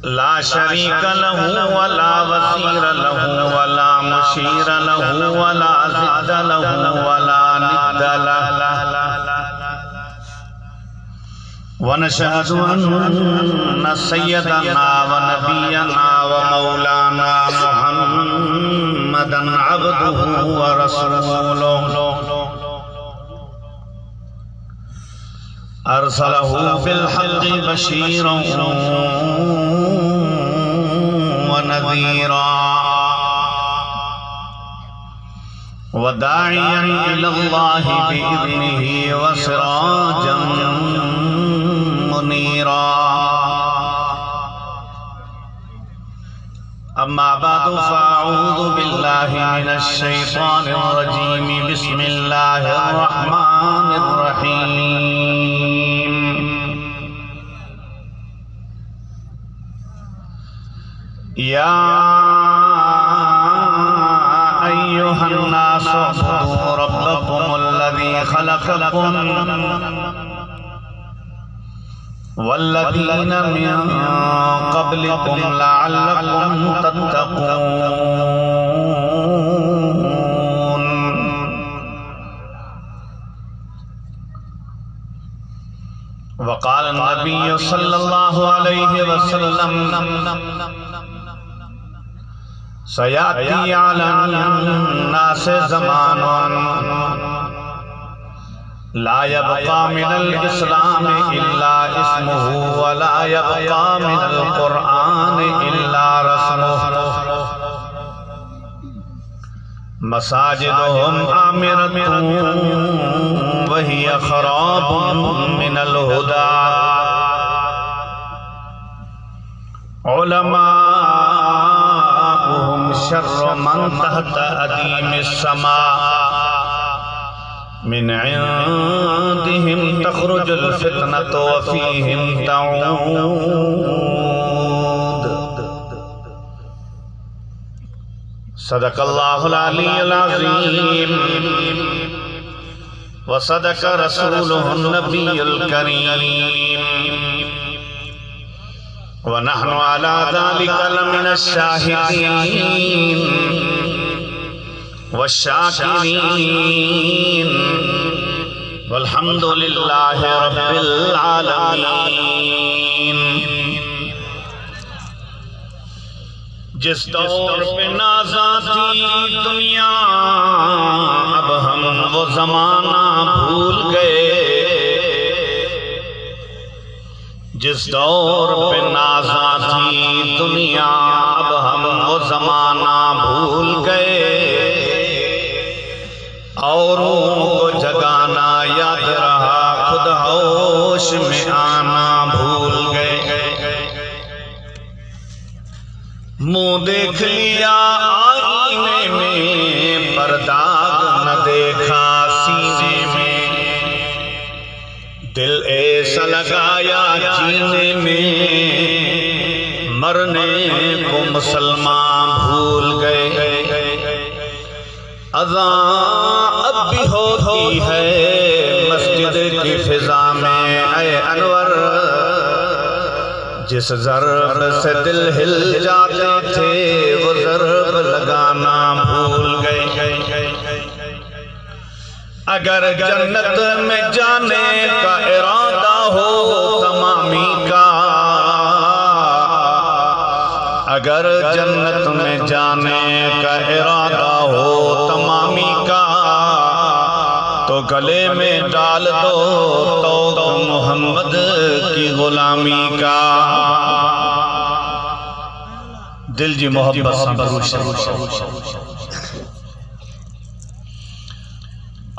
ला शरीक लहू वला वसीर लहू वला मुशीर लहू वला ज़िद्द लहू वला निद्द लहू वनशहदु अन्न सय्यदना व नबियना व मौलाना मुहम्मदन अब्दुहु व रसूलुहु अरसलहु बिल हक़्क़ि बशीरन व नज़ीरा व दाइयन इलल्लाहि बिइज़्निहि व सिराजन मुनीरा। अम्मा बअदु फ़अऊज़ु बिल्लाहि मिनश शैतानिर रजीम। बिस्मिल्लाहिर रहमानिर रहीम। या अय्युहन नासु उ'बुदू रब्बकुमुल्लज़ी खलक़कुम वल्लज़ीना मिन क़ब्लिकुम लअल्लकुम तत्तक़ून। वक़ाल नबी सल्लल्लाहु अलैहि वसल्लम सयाती अलन्नास ज़मानुन ला यबक़ा मिनल इस्लाम इल्ला इस्मुहु व ला यबक़ा मिनल क़ुरआन इल्ला रस्मुहु। मसाजिदुहुम आमिरतुन व हिय ख़राबुन मिनल हुदा। उलमाउहुम शर्रु मन तहत अदीमिस समा मिन इंदिहिम तख़रुजुल फ़ितनतु व फ़ीहिम तऊद। सदक़ल्लाहुल अलियुल अज़ीम व सदक़ रसूलुहुन नबियुल करीम व नहनु अला ज़ालिका लमिनश शाहिदीन वश्शाकिरीन वल्हम्दुलिल्लाहि रब्बिल आलमीन। जिस दौर पे नाज़ा थी दुनिया अब हम वो ज़माना भूल गए। जिस दौर पे नाज़ा थी दुनिया अब हम वो ज़माना भूल गए। औरों को जगाना याद रहा खुद होश में आना भूल गए। मुँह देख लिया आईने में पर दाग न देखा सीने में। दिल ऐसा लगाया जीने में मरने को मुसलमान भूल गए। अज़ान अब भी होती है मस्जिद की फिजा में ऐ अनवर। जिस ज़र्ब से दिल हिल जाते थे वो ज़र्ब लगाना भूल गए। अगर जन्नत में जाने का इरादा हो तमामी का, अगर जन्नत में जाने का इरादा हो तमामी का, तो गले में डाल दो तो मोहम्मद की गुलामी का। दिल जी मोहब्बत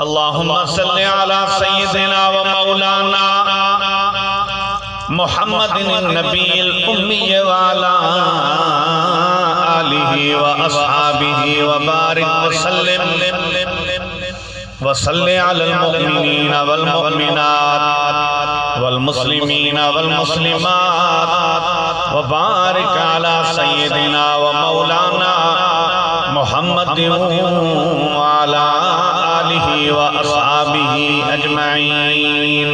अल्लाहुम्मा सल्ली अला सय्यिदिना व मौलाना मुहम्मदिन नबील उम्मी व अला आलिहि व अस्हाबिहि व बारिक व सल्लिम व सल्लि अलल मुमिनीन वल मुमिनात वल मुस्लिमीन वल मुस्लिमात व बारिक अला सय्यिदिना व मौलाना मुहम्मदिन व अला आलिहि व अस्हाबिहि अजमईन।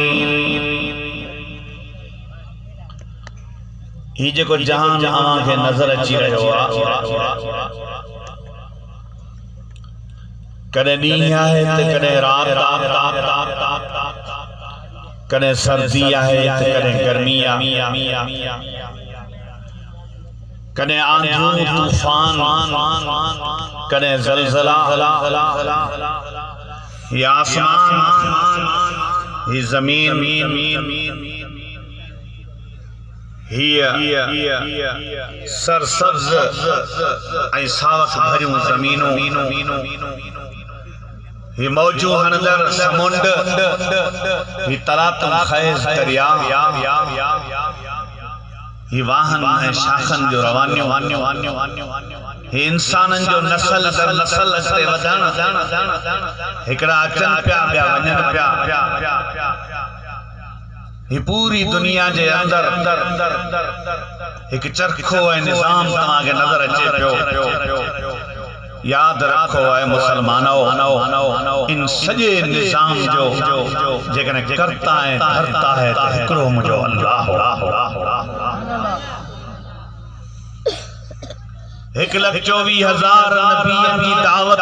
ही जेको जहान अवां खे नज़र अची रहियो आहे कॾहिं ॾींहुं आहे त कॾहिं राति कॾहिं सर्दी आहे त कॾहिं गर्मी आहे कॾहिं आंधियूं तूफान कॾहिं ज़लज़ला ये आसमान ये ज़मीन सरसब्ज़ ऐं सावक भरियूं ज़मीनूं ये मौजू हंदर समुंड ये तलातम ख़ैज़ दरिया ये वाहन ऐं शाखन जो रवानियूं हे इंसानन जो नस्ल दर नस्ल अॻिते वधण हिकिड़ा अचनि पिया ॿिया वञनि पिया ही पूरी दुनिया जे अंदर हिकु चरखो ऐं निज़ाम तव्हांखे नज़र अचे पियो याद रखो है मुसलमानो इन सजे निजाम जो जेकने करता है धरता है तो हिकड़ो मुझो अल्लाह 1,24,000 नबियन की दावत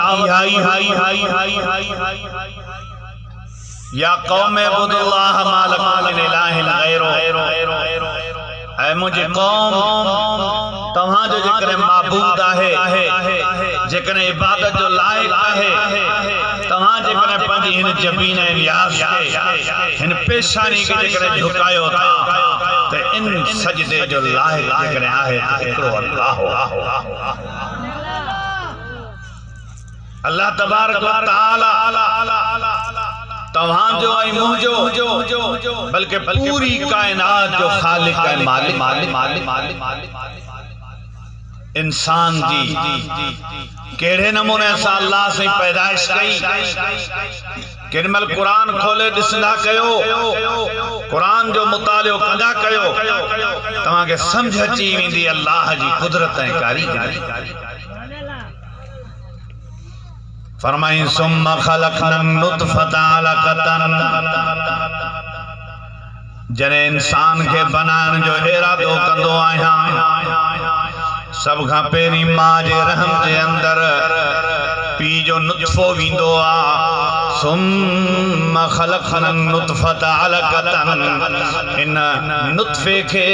या कौम इब्दुल्लाह मालकुम मिन इलाहिन गैरो ऐ मुझे कौम तव्हां जो जेकरे माबूद आहे जेकरे इबादत जो लायक आहे तव्हां जेकरे पंहिंजी हिन जबीन नियाज़ के हिन पेशानी के जेकरे झुकायो था तो इन सजदे जो लायक जेकरे आहे हिकड़ो अल्लाह अल्लाह तबारक व तआला तव्हां जो ऐं मुंहिंजो बल्कि पूरी कायनात जो खालिक ऐं मालिक इंसान जी केड़े नमूने से अल्लाह से पैदाइश कई केमल कुरान खोले दिसंदा कयो कुरान जो मुतालियो कंदा कयो तव्हां के समझ अची वेंदी अल्लाह जी कुदरत ऐं कारीगरी फरमाई सुम्मा खलक़ना नुतफ़ता अलक़तन जने इंसान के बनान जो इरादो कंदो आहियां सब खां पहिरीं मां जे रहम जे अंदर पी जो नुतफ़ो वींदो आ सुम्मा खलक़ना नुतफ़ता अलक़तन इन नुतफ़े के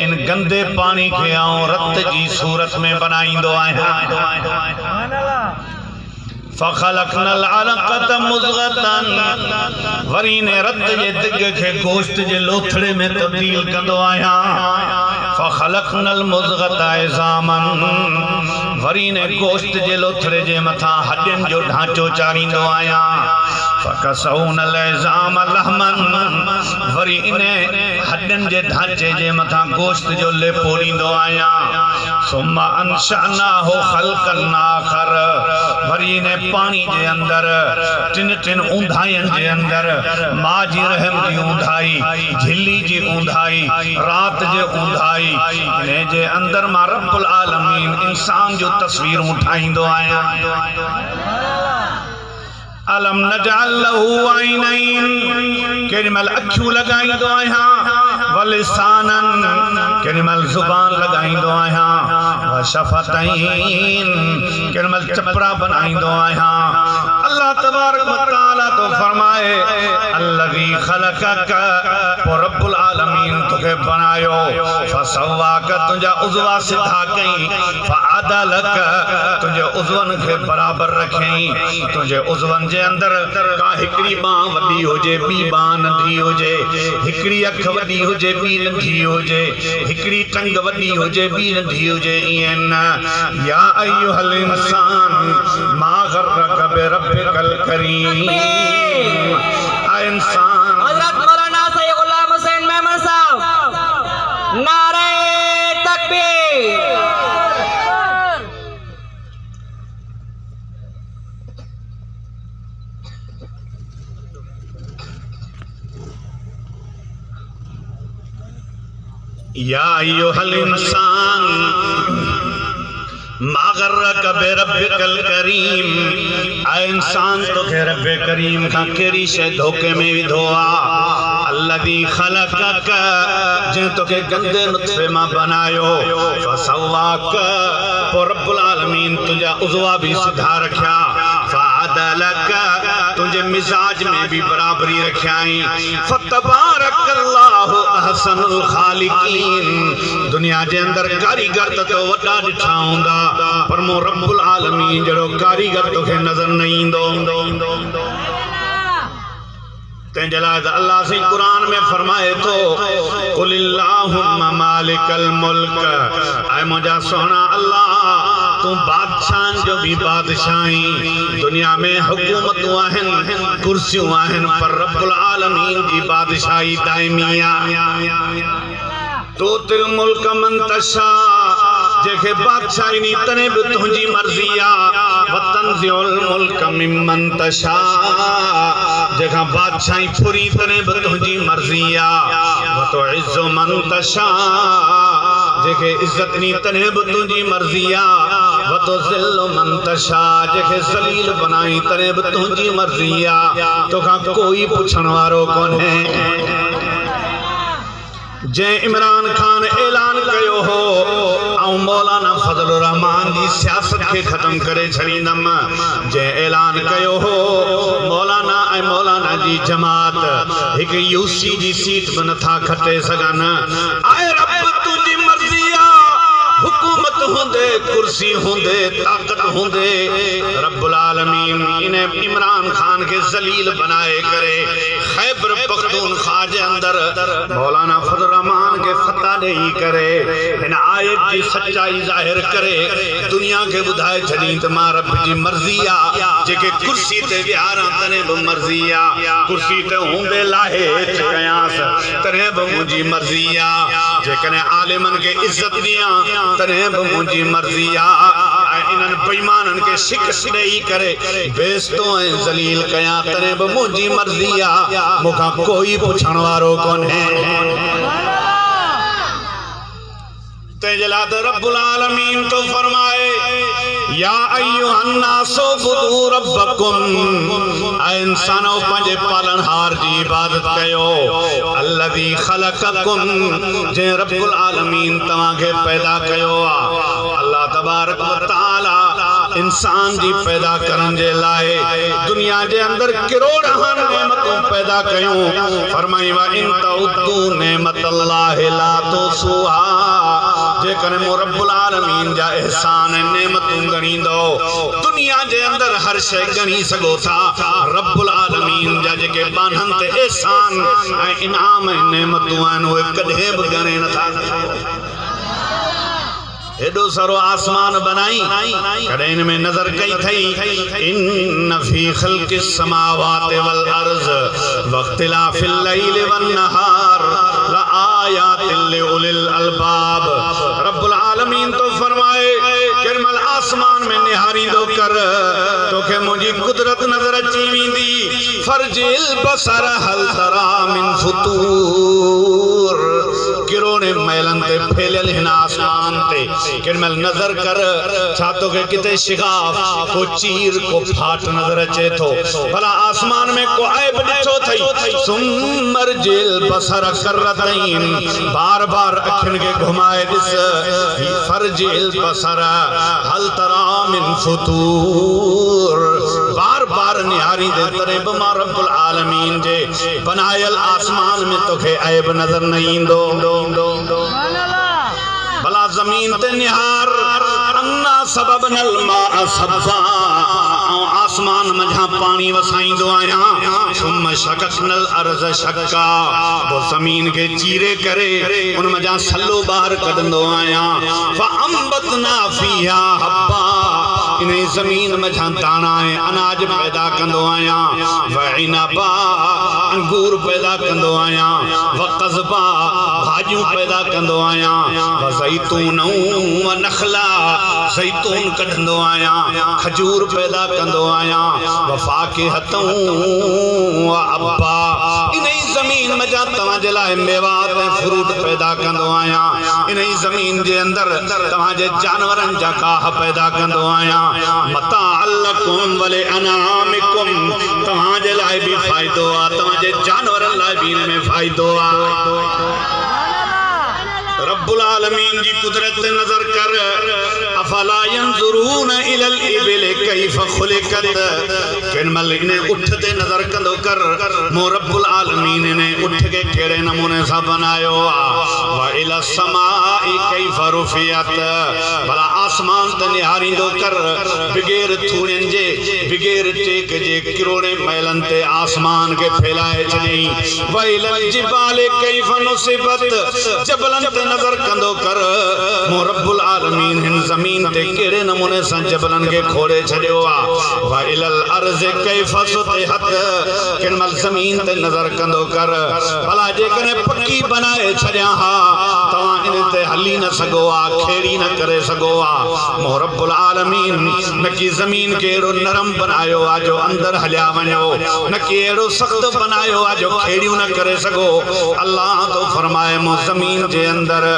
इन गंदे पानी के आऊं रत जी सूरत में बनाईंदो आहियां फ़ख़लक़नल अलक़त मुज़ग़तन वरी ने रत जे दिग के गोश्त जे लोथड़े में तब्दील कंदो आहियां फ़ख़लक़नल मुज़ग़त इज़ामन वरी ने गोश्त जे लोथड़े जे मथा हड्डियन जो ढांचो चारींदो आहियां फ़कसौनल इज़ाम लहमन वरी इने हड्डियन जे ढांचे जे मथा गोश्त जो लेपो ॾींदो आहियां सुम्मा अंशअनाहु ख़ल्क़न आख़र वरी ने पानी जे अंदर टिन ऊंधाइन जे अंदर मां जी रहम जी ऊंधाई झिल्ली जी ऊंधाई रात जे ऊंधाई ने जे अंदर मां रब्बुल आलमीन इंसान जो तस्वीर उठाईंदो आहियां अलम नजअल लहू आइनैन केमल अखियूं लगाईंदो आहियां वलिसानन केमल जुबान लगाईंदो आहियां वशफतैन केमल चपरा बनाईंदो आहियां अल्लाह तबारक व तआला तो फरमाए अल्लज़ी खलक़क रब्बुल आलमीन तुके बनायो फसवाक तुझा उज़वा सिधा कई फअदलक तुझे उज़वन के बराबर रखई तुझे उज़वन जे अंदर का हिकड़ी बां वडी होजे बी बां नंढी होजे हिकड़ी अख वडी होजे बी नंढी होजे हिकड़ी टंग वडी होजे बी नंढी होजे इन या अय्युहल इंसान मा गर्रक बिरब्बिकल करीम आ इंसान हजरत मौलाना सैयद गुलाम हुसैन मेमन साहब नारे तकबीर या अय्युहल इंसान मा गर्रक बिरब्बिकल करीम आ इंसान तो के रब्बे करीम का केड़ी शे धोखे में विधो आ अल्लज़ी खलक़क जिन तोखे गंदे नुत्फे मां बनायो फसव्वाक पो रब्बुल आलमीन तुझा उज़वा भी सिधा रखिया फअदलक तुझे मिजाज में भी बराबरी रखियाई फतबारकल्लाहु अहसनुल खालिकीन दुनिया जे अंदर कारीगर तो वड्डा ॾिठा हूंदा पर मो रब्बुल आलमीन जड़ो कारीगर तोखे नजर न ईंदो तंहिंजे लाइ अल्लाह से कुरान में फरमाए तो कुलिल्लाहुम्मा मालिकल मुल्क ऐ मुंहिंजा सोना अल्लाह तू बादशाह जो भी बादशाही दुनिया में हुकूमतूं आहिनि कुर्सियूं आहिनि पर रब्बुल आलमीन जी बादशाही दाइमिया तो तिल मुल्क मन तशा जेके बादशाही नी तने भी तुझी मर्जी आ वतनज़िउल मुल्क मिम्मन तशा जेका बादशाही पूरी तने भी तुझी मर्जी आ वतुइज़्ज़ु मन तशा जेके इज्जत नी तने भी तुझी मर्जी आ वतुज़िल्लु मन तशा जेके ज़लील बनाई तने भी तुझी मर्जी आ तोखा कोई पुछण वारो कोन्हे जे इमरान खान ऐलान कयो हो आऊं मौलाना फजलुर रहमान जी सियासत के खत्म करे छड़ींदम जे ऐलान कयो हो मौलाना ऐं मौलाना जी जमात एक यूसी जी सीट में नथा खटे सगन आए रब तुझी मर्जी आ हुकूमत होंदे कुर्सी होंदे ताकत होंदे रब्बुल आलमीन इन्हें इमरान खान के जलील बनाए करे खैबर पख्तूनख्वा जे अंदर मौलाना फजल रहमान के फतह नहीं करे इन आयत की सच्चाई जाहिर करे दुनिया के बुधाए छड़ी त मां रब जी मर्जी आ जेके कुर्सी ते विहारा तने ब मर्जी आ कुर्सी ते होंदे लाहे कयास तने ब मुजी मर्जी आ जेकने आलिमन के इज्जत दिया तने ब मुजी मर्जी आ इनन बेईमानन के शिकस्त नहीं करे बेइज्जतो ऐं जलील कया तने ब मुजी मर्जी आ मुखा कोई पुछण वारो कोन्हे तेजला तो रब्बुल आलमीन तो फरमाए या अय्युहन नासो बुदू रब्बकुम ऐ इंसानो पंजे पालनहार जी इबादत कयो अल्लज़ी खलक़कुम जे रब्बुल आलमीन तवा के पैदा कयो अल्लाह तबारक व तआला इंसान जी पैदा करन जे लाए दुनिया जे अंदर करोड़न नेमतों पैदा कयूं फरमाई वा इन तउद्दू नेमतल्लाहि ला तुसूहा जे कने मो रब्बुल आलमीन जा एहसान नेमतूं गणींदो दुनिया जे अंदर हर शय गणी सगो था रब्बुल आलमीन जा जेके बानन ते एहसान ऐं इनाम नेमतूं आहिनि उहे कॾहिं बि गणे नथा एडो सरो आसमान बनाई कड़े इनमें नजर कई थई इन फी खल्किस समावाति वल अर्ज वख्तिलाफिल लैल वन नहार लआयातिल लिउलिल अलबाब रब्बुल आलमीन तो फरमाए किरमल आसमान में निहारी दो कर तो के मुझी कुदरत नजर अची वेंदी फरजिल बसर हल तरा मिन फुतूर किरोने मैलन ते फैलियल हिन आसमान ते किरमल नजर कर छातो के किते शिगाफ को चीर को फाट नजर अचे थो भला आसमान में को ऐब ॾिठो थई सुमर जेल बसर करतइन बार बार अखिन के घुमाए दिस फरजेल बसर हल तरा मिन फुतूर बार बार निहारी दे तरे बमा रब्बुल आलमीन जे बनायल आसमान में तोखे ऐब नजर न ईंदो भला जमीन ते निहार अन्ना सबबनल मा सब्बा आसमान मझा पानी वसाईंदो आया सुम शककनल अर्ज़ शक्का वो जमीन के चीरे करे उन मझा सल्लो बाहर कढंदो आया फअंबतना फीहा हब्बा इन्हें जमीन मझा दाना है अनाज पैदा कंदो आया वइनबा अंगूर पैदा कंदो आया वक़ज़बा भाजियूं पैदा कंदो आया वज़ैतून व नखला ज़ैतून कढंदो आया खजूर पैदा कंदो आया वफ़ाकिहतूं व अब्बा इन्हें जमीन ज़मीन में जा तव्हां जे लाइ मेवात ऐं फ्रूट पैदा कंदो आहियां इन ई ज़मीन जे अंदर तव्हां जे जानवरनि जा काह पैदा कंदो आहियां मताअल लकुम वले अनामिकुम तव्हां जे लाइ भी फ़ाइदो आहे तव्हां जे जानवरनि लाइ भी इन में फ़ाइदो आहे रब्बुल आलमीन जी कुदरत नजर कर अफला यंजुरून इलल इबिल कैफ खुलिकत किनमल इने उठ ते नजर कंदो कर मो रब्बुल आलमीन ने उठ के केड़े नमूने सा बनायो व इला समाई कैफ रुफियत भला आसमान ते निहारिंदो कर बिगैर थूणन जे बिगैर टेक जे किरोड़े मैलन ते आसमान के फैलाए छई व इलल जिबाल कैफ नुसिबत जबलन ते नजर कंदो कर मो रब्बुल आलमीन हिन जमीन ते केड़े नमूने सा जबलन के खोड़े छड़ियो आ व इलल अर्ज़ कैफ सुतिहत किनमल जमीन ते नजर कंदो कर भला जे कने पक्की बनाए छड़िया हा तवा इन ते हली न सगो आ खेड़ी न करे सगो आ मो रब्बुल आलमीन न की जमीन के एड़ो नरम बनायो आ जो अंदर हलिया वणो न की एड़ो सख्त बनायो आ जो खेड़ियो न करे सगो अल्लाह तो फरमाए मो जमीन जे अंदर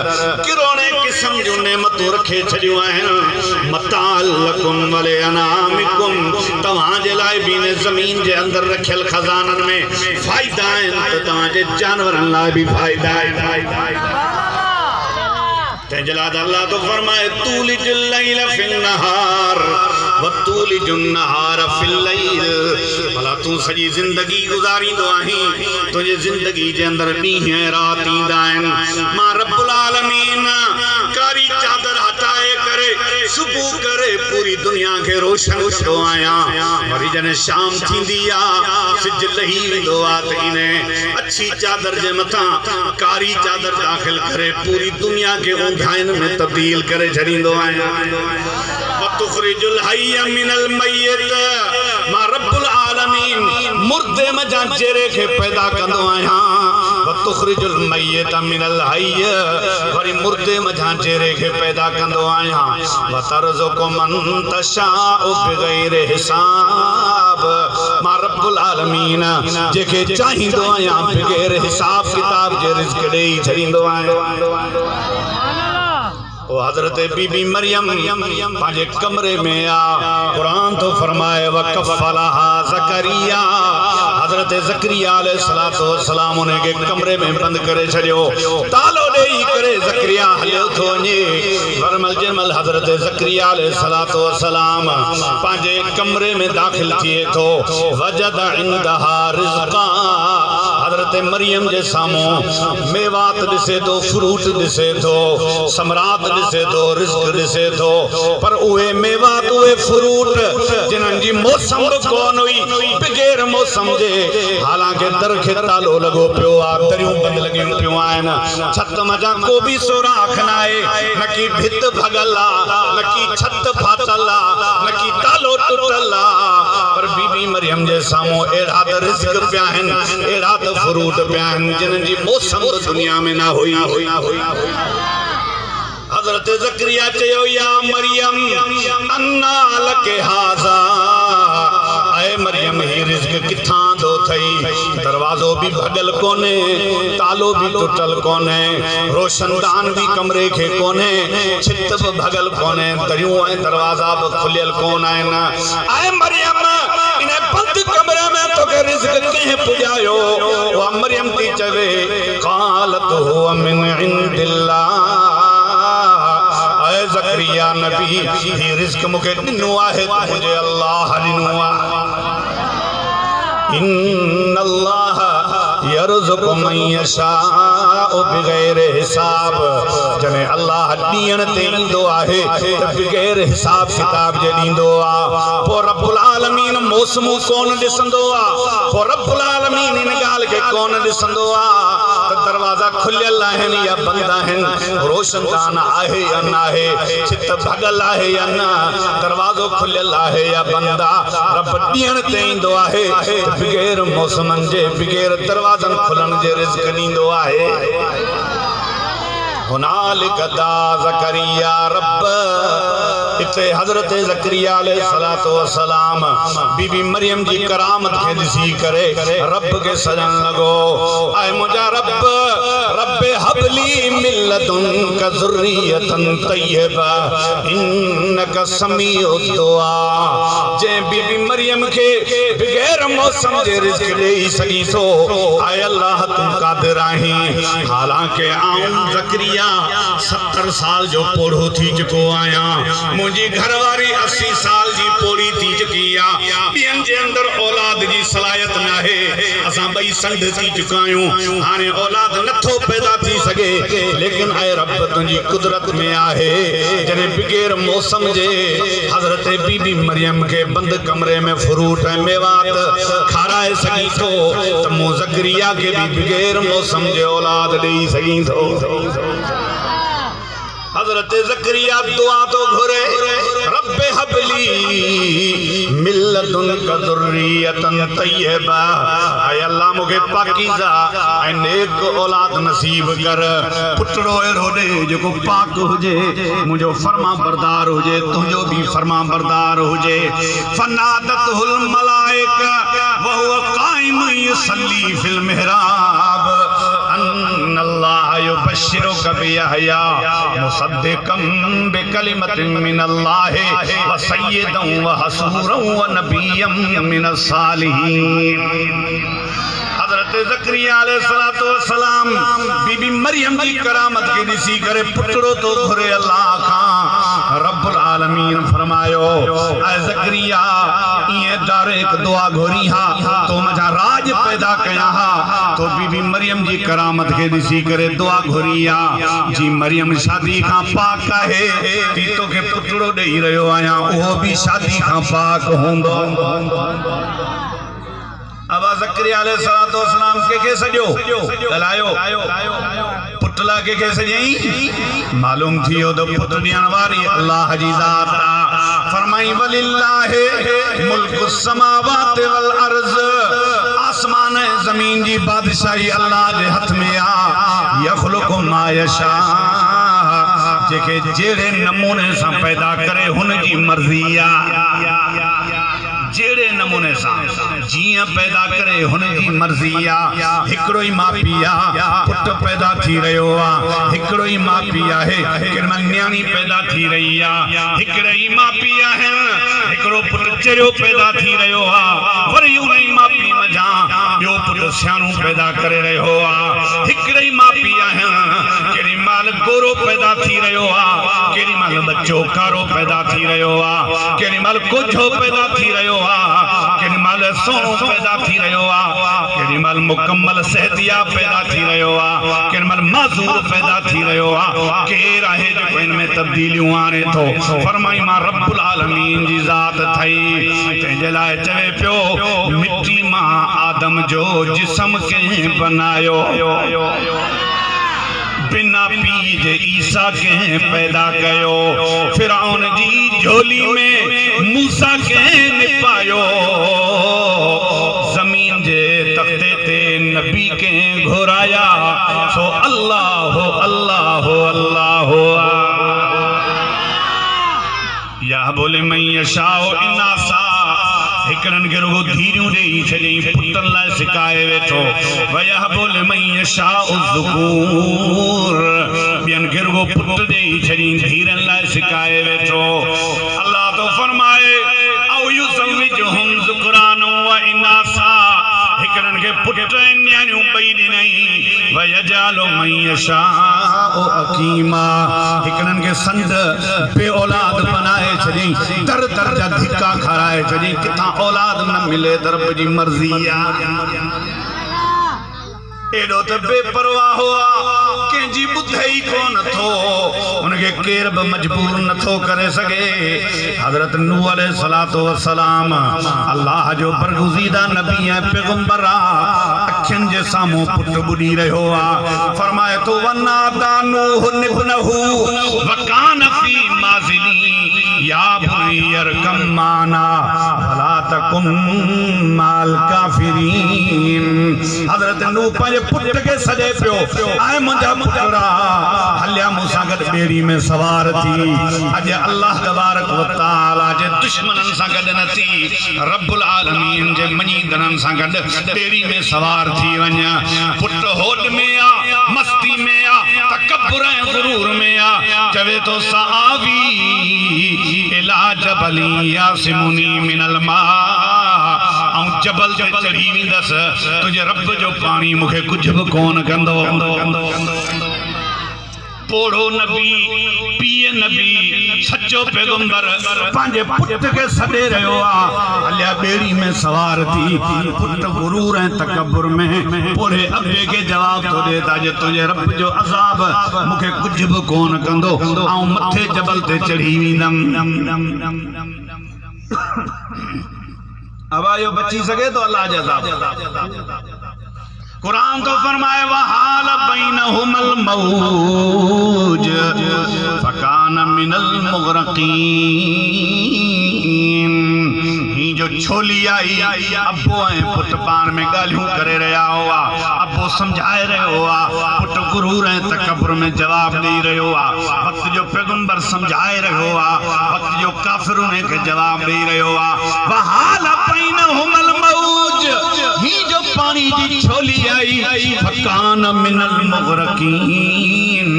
किरोने किस्म जो नेमतूं रखे छड़ियो आहिन मताअल लकुम वले अनामिकुम तव्हां जे लाइ भी ने जमीन जे अंदर रखियल खजानन में फायदा आहिन त तव्हां जे जानवरन लाइ भी फायदा आहिन तंजलाद अल्लाह तो फरमाए तूलिजुल लैल फिल नहार व तूलिजुन नहार फिल लैल भला तू सजी जिंदगी गुजारिंदो आहीं तुझे जिंदगी जे अंदर ॾींहं ऐं रात ईंदा आहिनि मां रब्बुल आलमीन कारी चादर हटाए करे सुबह करे पूरी दुनिया के रोशन कंदो आहियां वरी जने शाम थींदी आ सिज लही वेंदो आ त इने अच्छी चादर जे मथा कारी चादर दाखिल करे पूरी दुनिया के ऊंधाइन में तब्दील करे छड़ींदो आहियां वतुखरिजुल हय्य मिनल मय्यत मां रब्बुल आलमीन मुर्दे में जा चेहरे के पैदा कंदो आहियां वतुखरिजुल मय्यत मिनल हय्य वरी मुर्दे में जा चेहरे के पैदा कंदो आहियां वतरज़ुकु मन तशाउ बिगैर हिसाब मां रब्बुल आलमीन जेके चाहींदो आहियां बिगैर हिसाब किताब जे रिज़्क़ ॾेई छड़ींदो आहियां ओ हजरत बीबी मरियम पांजे कमरे में आ कुरान तो फरमाए वकफलहा ज़करिया हजरत ज़करिया अलैहिस्सलातु वस्सलाम उन्हें के कमरे में बंद करे छड़ियो तालो ॾेई करे ज़करिया हलियो थो वञे फरमल जमल हजरत ज़करिया अलैहिस्सलातु वस्सलाम पांजे कमरे में दाखिल थिए थो वजद इंदहा रिज़्क़ा हजरत मरियम जे सामो मेवात दिसे तो फ्रूट दिसे तो समरात दिसे तो रिज़्क़ दिसे तो पर उहे मेवात उहे फ्रूट जिनन जी मौसम कोन हुई बगैर मौसम जे हालांकि दर खे तालो लगो पियो आ दरियूं बंद लगियूं पियो आहिन छत मजा को भी सोराख न आहे न की भित भगल आ न की छत फाटल आ न की तालो टुटल आ पर बीबी मरियम जे सामो एड़ा त रिज़्क़ पिया आहिन एड़ा त फ्रूट पिया आहिन जिनन जी मौसम दुनिया में ना हुई हजरत ज़करिया चयो या मरियम अन्ना लके हाज़ा ऐ मरियम ही रिज़्क़ किथां दो थई दरवाजो भी भगल कोने तालो भी टुटल कोने रोशनदान भी कमरे के कोने छित भी भगल कोने दरियूं ऐं दरवाजा भी खुलियल कोन आहिन ऐ मरियम इने बंद कमरे में तो के रिज़्क़ के पुजायो वा मरियम थी चवे क़ालत हुवा मिन इंदिल्लाह ऐ ज़करिया नबी ही रिज़्क़ मुके दिनो आहे मुझे अल्लाह दिनो आहे इन्नल्लाह यरज़ुक़ु मन यशाउ बिगैर हिसाब जने अल्लाह ॾियण ते ईंदो आहे त बिगैर हिसाब किताब जे ॾींदो आ पो रब्बुल आलमीन मौसमूं कोन ॾिसंदो आ पो रब्बुल आलमीन इन ॻाल्हि खे कोन ॾिसंदो आ त दरवाजा खुलियल आहिनि या बंदि आहिनि रोशनदान आहे या न आहे छित भगल आहे या न दरवाजो खुलियल आहे या बंदि आ रब ॾियण ते ईंदो आहे बिगैर मौसमन जे बिगैर दरवाजन खुलण जे रिज़्क़ ॾींदो आहे हुनालिक दा ज़करिया रब। इते हज़रत ज़करिया अलैहिस्सलातु वस्सलाम बीबी मरियम जी करामत के दिसी करे रब के सजन लगो, आए मुझा रब रब्बे हबली मिन लदुनका ज़ुर्रियतन तय्यबा इन्नका समीउद दुआ। जे बीबी मरियम के बगैर मौसम जे रिज़्क़ देई सगी तो आए अल्लाह तुम कादिर आहीं। हालांकि आऊं ज़करिया 70 साल जो पोढ़ो थी चुको आया, मुझी घरवारी 80 साल जी पोड़ी थी चुकी आ, ॿियनि जे अंदर औलाद जी सलाहियत नाहे, असां ॿई संड थी चुका आहियूं, हाणे औलाद नथो पैदा थी सके। लेकिन ऐ रब तुंहिंजी कुदरत में आहे जॾहिं बग़ैर मौसम जे हज़रत बीबी मरियम के बंद कमरे में फ्रूट ऐं मेवात खाराए सघी थो त मूं ज़करिया के भी बग़ैर मौसम जे औलाद ॾेई सघी थो। हज़रत ज़करिया दुआ तो घुरे रब्बे हबली मिन लदुनका ज़ुर्रियतन तय्यबा। ऐ अल्लाह मूंखे पाकीज़ा ऐं नेक औलाद नसीब कर, पुटड़ो अहिड़ो ॾे जेको पाक हुजे, मुंहिंजो फर्मा बरदार हुजे, तुंहिंजो भी फर्मा बरदार हुजे। फनादतहुल मलाइका व हुवा क़ाइमुन युसल्ली फिल मिहराब अन्नल्लाह युबश्शिरुका बियहया मुसद्दिक़म बिकलिमतिन मिनल्लाहि व सय्यिदन व हसूरन व नबिय्यन मिनस सालिहीन। हज़रत ज़करिया अलैहिस्सलातु वस्सलाम बीबी मरियम जी करामत के दिसी करे पुटड़ो तो घुरे अल्लाह खां। रब्बुल आलमीन फरमायो ऐ ज़करिया ये डायरेक्ट दुआ घोरी हा तो मजा राज पैदा कया हा, तो बीबी मरियम जी करामत के दिसी करे दुआ घोरी आ जी मरियम शादी खां पाक आहे, ती तोखे पुटड़ो ॾेई रहियो आहियां उहो भी शादी खां पाक हूंदो। अब ज़करिया अलैहिस्सलातु वस्सलाम के सजो ॻाल्हायो, पुटला के सजई मालूम थियो तो पुट ॾियण वारी अल्लाह जी ज़ात आ। फरमाई वलिल्लाहि मुल्कुस समावाति वल अर्ज़, आसमान ज़मीन जी बादशाही अल्लाह जे हथ में आ। यख़्लुक़ु मा यशा, जेके जेड़े नमूने सां पैदा करे हुन जी मर्ज़ी आ, जेड़े नमूने सां जियां पैदा करे हुन जी मर्ज़ी आ। हिकड़ो ही मां पीउ आ, पुट पैदा थी रहियो आ, हिकड़ो ही मां पीउ आहे, केॾीमहिल न्याणी पैदा थी रही आ, हिकड़े ही मां पीउ आहिनि, हिकड़ो पुट चरियो पैदा थी रहियो आ, वरी उन ही मां पीउ मझां ॿियो पुट सियाणो पैदा करे रहियो आ। हिकड़े ही मां पीउ आहिनि, केॾी महिल गोरो पैदा थी रहियो आ, केॾी महिल बच्चो कारो पैदा थी रहियो आ, केॾी महिल कोझो पैदा थी रहियो आ, केॾी महिल सोनो पैदा थी रहियो आ, केॾी महिल मुकम्मल सेहतिया पैदा थी रहियो आ, केॾी महिल माज़ूर पैदा थी रहियो आ। केर आहे जेको इन में तब्दीलियूं आणे थो? फरमाई मां रब्बुल आलमीन जी ज़ात थई। तंहिंजे लाइ चवे पियो मिट्टी मां आदम जो जिस्म के बनायो, बिना पी जे ईसा के पैदा कयो, फिरौन जी झोली में मूसा के निपायो, जमीन जे तख्ते ते नबी के घुराया, सो अल्लाह अल्लाह अल्लाह या बोले मैं यशाओ इनासा। हिकड़न के रुगो धीरियों ॾेई छॾियईं, पुटन लाइ सिकाए वेठो। वया बोले मैं यशाओ ज़ुकूर, ॿियनि खे रुगो पुट ॾेई छॾियईं, धीरन लाइ सिकाए वेठो। अल्लाह तो फरमाए औ युज़व्विजुहुम ज़ुकरान व इनासा, हिकड़न के पुट ऐं न्याणियूं ॿई ॾिनई। वयजालु मन यशाउ अकीमा, हिकड़न के संद बे औलाद बनाए छॾियईं, दर दर जा धिका खाराए छॾियईं, किथां औलाद न मिले, दरब जी मर्ज़ी आ। एडो तो बेपरवाह हुआ, कंहिंजी ॿुधे ई कोन थो, उनके केर बि मजबूर नथो करे सके। हज़रत नूह अलैहिस्सलातु वस्सलाम अल्लाह जो बरगुज़ीदा नबी ऐं पैगंबर आ, अखियुनि जे साम्हूं पुट ॿुॾी रहियो आ। फरमाए तो वनादा नूह इब्नहु वकान फी माज़िली या बुनय्या अरकम माना वला तकुन माल काफिरीन। हजरत नूह पंहिंजे पुट खे सॾे पियो, आए मुंहिंजा पुटरा हलिया मूंसां गॾु ॿेड़ी में सवार थी। अॼु अल्लाह तबारक व तआला जे दुश्मननि सां गॾु न थी, रब्बुल आलमीन जे मञींदड़नि सां गॾु ॿेड़ी में सवार थी वञ। पुट होड़ में आ, मस्ती में आ, तकब्बुर ऐं गुरूर में आ, चवे तो सावी इला जबली यासिमुनी मिनल मा, ऐं जबल ते चढ़ी वेंदसि, तुंहिंजे रब जो पाणी मूंखे कुझु बि कोन कंदो। पोड़ो नबी, पीए नबी, सच्चो पैगंबर पंहिंजे पुट खे सॾे रहियो आहे, हलिया ॿेड़ी में सवार थी। पुट गुरूर ऐं तकब्बुर में पोड़े अबे खे जवाब थो ॾे त अॼु तुंहिंजे रब जो अज़ाब मूंखे कुझु बि कोन कंदो, ऐं मथे जबल ते चढ़ी वेंदमि। अब आयो बची सके तो अल्लाह जे अज़ाब। कुरान तो फरमाए वहाल बैनहुमल मौज फकान मिनल मुगरकीन। ही जो छोली आई अब्बो ऐं पुट पाण में ॻाल्हियूं करे रहिया हुआ, अब्बो समझाए रहियो हुआ, पुट गुरूर ऐं तकब्बुर में जवाब ॾेई रहियो आहे। वक़्त जो पैगंबर समझाए रहियो आहे, वक़्त जो काफ़िरुनि खे जवाब ॾेई रहियो आहे। वहाल बैनहुमल मौज, ही जो पानी जी छोली आई फकान मिनल मुगरकीन,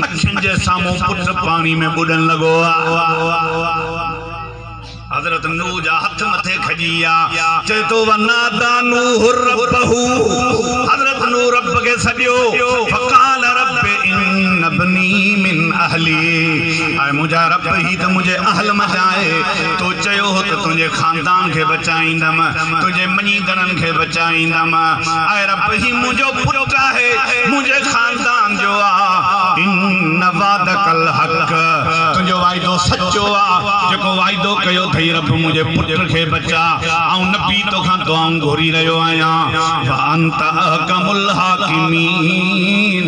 अखियुनि जे साम्हूं पुट पानी में बुॾण लॻो आहे। हज़रत नूह जा हथ मथे खजी आ, चए तो वनादा नूह रब्बहू, हज़रत नूह रब के सॾियो, फकाल रब इन बनी मिन अहली, ऐं मुंहिंजा रब ही त मुंहिंजे अहल मचाए, तो चयो हो त तुंहिंजे खानदान खे बचाईंदमि, तुंहिंजे मञींदड़नि खे बचाईंदमि। ऐं रब ही मुंहिंजो पुट आहे, मुंहिंजे खानदान जो आहे। इन वादकल हक़, तुंहिंजो वाइदो सचो आहे, जेको वाइदो कयो थई रब मुझे पुत्र खे बचा, ऐं नबी तोखां दुआऊं घुरी रहियो आहियां। वअंत अहकमुल हाकिमीन,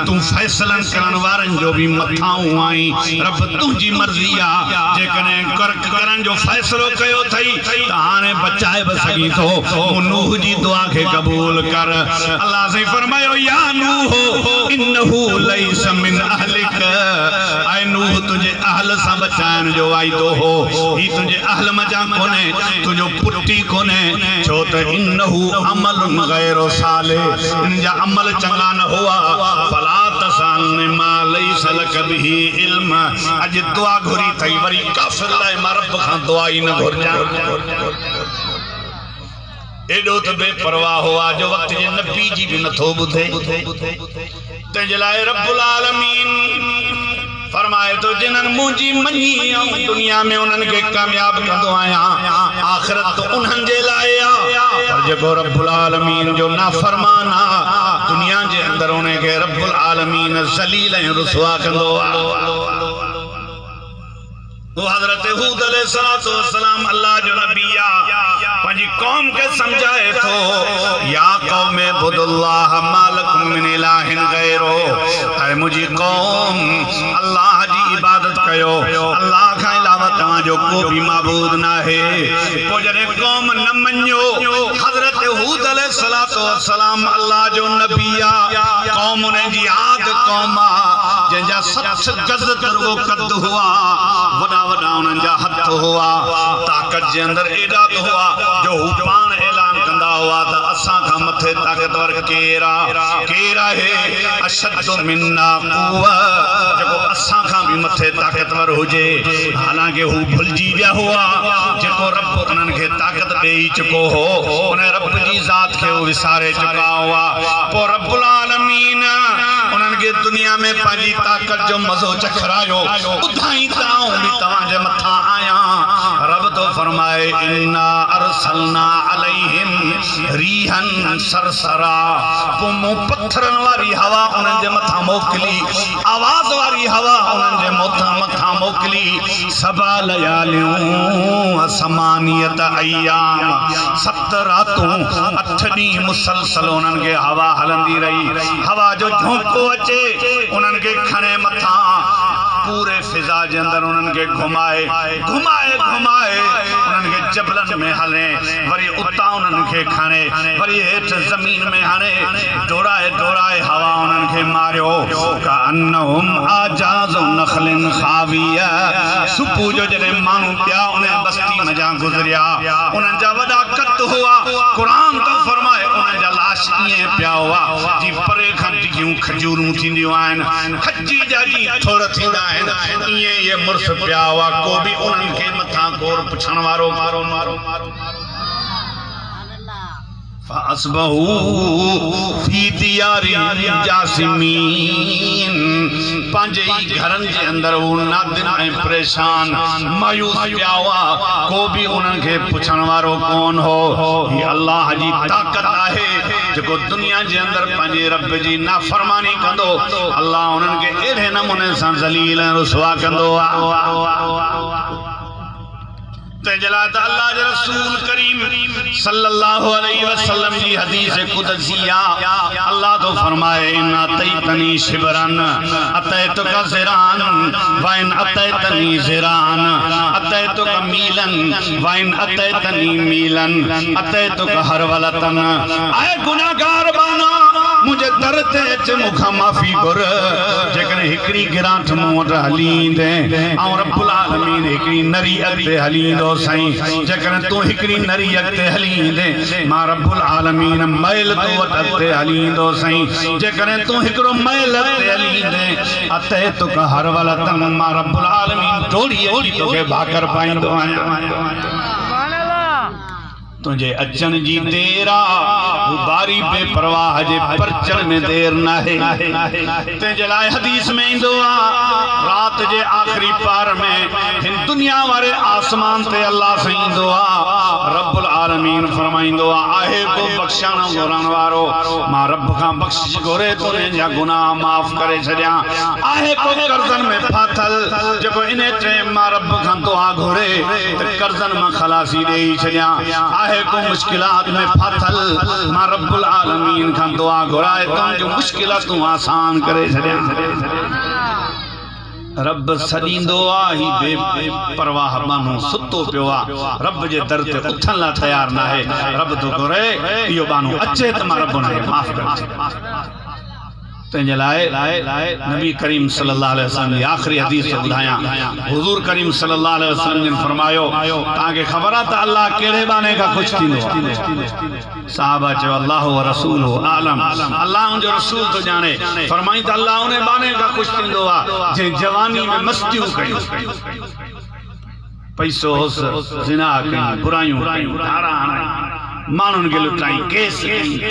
तूं फ़ैसलन करण वारनि जो बि मथां आहीं। रब तुंहिंजी मर्ज़ी आहे, जेकॾहिं कर्क करण जो फ़ैसिलो कयो थई त हाणे बचाए बि सघी थो। नूह जी दुआ खे क़बूल कर। अल्लाह से फरमायो या नूह इन्नहु लैस मिन अहलिक, ऐ नूह तुंहिंजे अहल सां बचाइण जो वाइदो हो, ही तुझे अहल मजा कोने, तुझो पुट्टी कोने, छो त इन्नहु अमलुन गैरो साले, इन जा अमल चंगा न हुआ। फला तसालनि मा लैस लक बिही इल्म, अज दुआ घुरी थई वरी काफिर लाइ मां रब खां दुआ ई न घुरजां। एडो त बेपरवाह हुआ जो वक्त जे नबी जी भी नथो बुधे। तंहिंजे लाइ रब्बुल आलमीन फरमाए तो जिन्हनि मुंहिंजी मञी ऐं दुनिया में उन्हनि खे कामयाब कंदो आहियां, आखिरत तो उन्हनि जे लाइ आहे। पर जेको रब्बुल आलमीन जो नाफरमान आहे, दुनिया जे अंदरि उन खे रब्बुल आलमीन ज़लील ऐं रुसवा कंदो आहे। वो हज़रत हूद अलैहिस्सलाम अल्लाह जो नबी आहे, पंहिंजी कौम के समझाए तो या कौम इब्दुल्लाह मा लकुम मिन इलाहिन गैरो, ऐ मुंहिंजी कौम अल्लाह जी इबादत कयो, अल्लाह खां अलावा तव्हां जो को भी माबूद न है। पोइ जॾहिं कौम न मञियो, हज़रत हूद अलैहिस्सलाम अल्लाह जो नबी आहे, कौम उन जी आद कौम आहे जंहिंजा 60 गज़ रुगो कद हुआ, वॾा वॾा उन्हनि जा हथ हुआ, ताक़त जे अंदरि एॾा त हुआ जो हू पाण ऐलान कंदा हुआ त असां खां मथे ताक़तवर केर आहे, अशद मिन्ना कुव्वा, जेको असां खां बि मथे ताक़तवर हुजे। हालांकि हू भुलिजी विया हुआ जेको रब उन्हनि खे ताक़त ॾेई चुको हो, उन रब जी ज़ात खे हू विसारे चुका हुआ। पोइ रब्बुल आलमीन उन्हनि खे दुनिया में पंहिंजी ताक़त जो मज़ो चखरायो, ॿुधाई ताऊं बि तव्हां जे मथां आहियां। रब तो फरमाए इन्ना अरसलना अलैहिम रीहन सरसरा, पोइ मूं पत्थरनि वारी हवा उन्हनि जे मथां मोकिली, आवाज़ वारी हवा उन्हनि जे मथां मोकिली। सबा लयालियूं समानियत अय्याम, 7 रातूं 8 ॾींहं मुसलसल उन्हनि खे हवा हलंदी रही। हवा जो झोंको अचे उन्हनि खे खणे मथां, पूरे फिजा जे अंदर उन्हनि खे घुमाए घुमाए घुमाए उन्हनि खे जबलनि में हले वरी उतां उन्हनि खे खणे वरी हेठि ज़मीन में हणे डोड़ाए डोड़ाए हवा उन्हनि खे मारियो कअन्नहुम आजाज़ु नख़लिन ख़ाविया सुबुह जो जॾहिं माण्हू ॿिया उन बस्ती में जा गुज़रिया उन्हनि जा वॾा कत हुआ क़ुरान तो फरमाए उन्हनि जा लाश ईअं पिया हुआ जी परे खां डिघियूं खजूरूं थींदियूं आहिनि खजी जा जी थोर थींदा आहिनि ईअं इहे मुर्स पिया हुआ को बि उन्हनि खे मथां गोर पुछण वारो मारो मारो فأصبحوا في ديارهم جاثمين पंहिंजे ई घरनि जे अंदरि हू नादिन ऐं परेशान मायूस पिया हुआ को बि उन्हनि खे पुछण वारो कोन हो ही अल्लाह जी ताक़त आहे जेको दुनिया जे अंदरि पंहिंजे रब जी नाफ़रमानी कंदो अल्लाह उन्हनि खे अहिड़े नमूने सां ज़लील ऐं रुसवा कंदो आहे तंहिंजे लाइ त अल्लाह जे रसूल करीम सल्लल्लाहु अलैहि वसल्लम जी हदीस कुदसिया अल्लाह तो फरमाए इन अतैतनी शिबरन अतैतुका ज़िरान व इन अतैतनी ज़िरान अतैतुका मीलन व इन अतैतनी मीलन अतैतुका हरवलतन आए गुनाहगार बाना मुझे दर ते अच मुखा माफ़ी घुर जेकॾहिं हिकिड़ी गिरांठ मूं वटि हली ईंदे ऐं रब्बुल आलमीन हिकिड़ी नरी अॻिते हली ईंदो साईं जेकॾहिं तूं हिकिड़ी नरी अॻिते हली ईंदे मां रब्बुल आलमीन मैल तो वटि अॻिते हली ईंदो साईं जेकॾहिं तूं हिकिड़ो मैल अॻिते हली ईंदे अते तुक हर वलतन मां रब्बुल आलमीन टोड़ी अची तोखे भाकर पाईंदो आहियां तुझे अचन जी देर आ बारी बेपरवाह जे परचण में देर ना है तेजे लाए हदीस में इंदो आ रात जे आखिरी पार में हिन दुनिया वाले आसमान ते अल्लाह से इंदो आ रब्बुल आलमीन फरमाइंदो आ आहे को बख्शण घुरण वारो मां रब का बख्शिश घुरे तोने जा गुनाह माफ करे छड़िया आहे को कर्जन में फाथल जेको इने टाइम मां रब का दुआ घुरे त कर्जन में खलासी देई छड़िया को मुश्किलात में फाथल मां रब्बुल आलमीन का दुआ घुराए तुझो मुश्किलात तू आसान करे छड़े रब सदींदो आ ही बेपरवाह मानू सुतो पियो आ रब जे दर ते उथण ला तैयार ना है रब तो घुरे इयो बानू अचे त मां रब ने माफ करे तेजे लाए नबी करीम सल्लल्लाहु अलैहि वसल्लम की आखिरी हदीस बुधाया हुजूर करीम सल्लल्लाहु अलैहि वसल्लम ने फरमायो ताके खबर आ त अल्लाह केड़े बाने का कुछ थींदो साहबा चयो अल्लाह व रसूल आलम अल्लाह जो रसूल तो जाने फरमाई त अल्लाह उन बाने का कुछ थींदो आ जे जवानी में मस्तियों कयो पैसो होस जिना कई बुराइयों कई धारा मानुन के लुटाई केस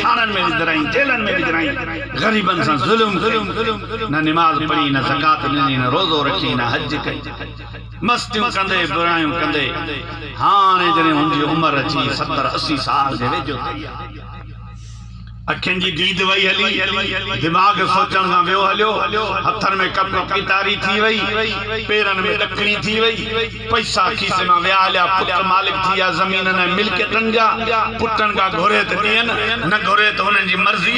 थानन में विदराई जेलन में विदराई गरीबन से जुल्म न नमाज पढ़ी न ज़कात ॾिनी न रोज़ो रखी न हज कई मस्तियों कंदे बुराइयों कंदे हाने जने हुनजी उम्र अची 70-80 साल जे वेझो अखिन जी दीद वही हली दिमाग सोचण का वियो हलियो हथन में कप पितारी थी वई पेरन में ॾकणी थी वई पैसा खीसे में विया हलिया पुट मालिक थी या जमीन ने मिल्कियतन जा पुटन का घुरे त ॾियन न घुरे त हुनन जी मर्ज़ी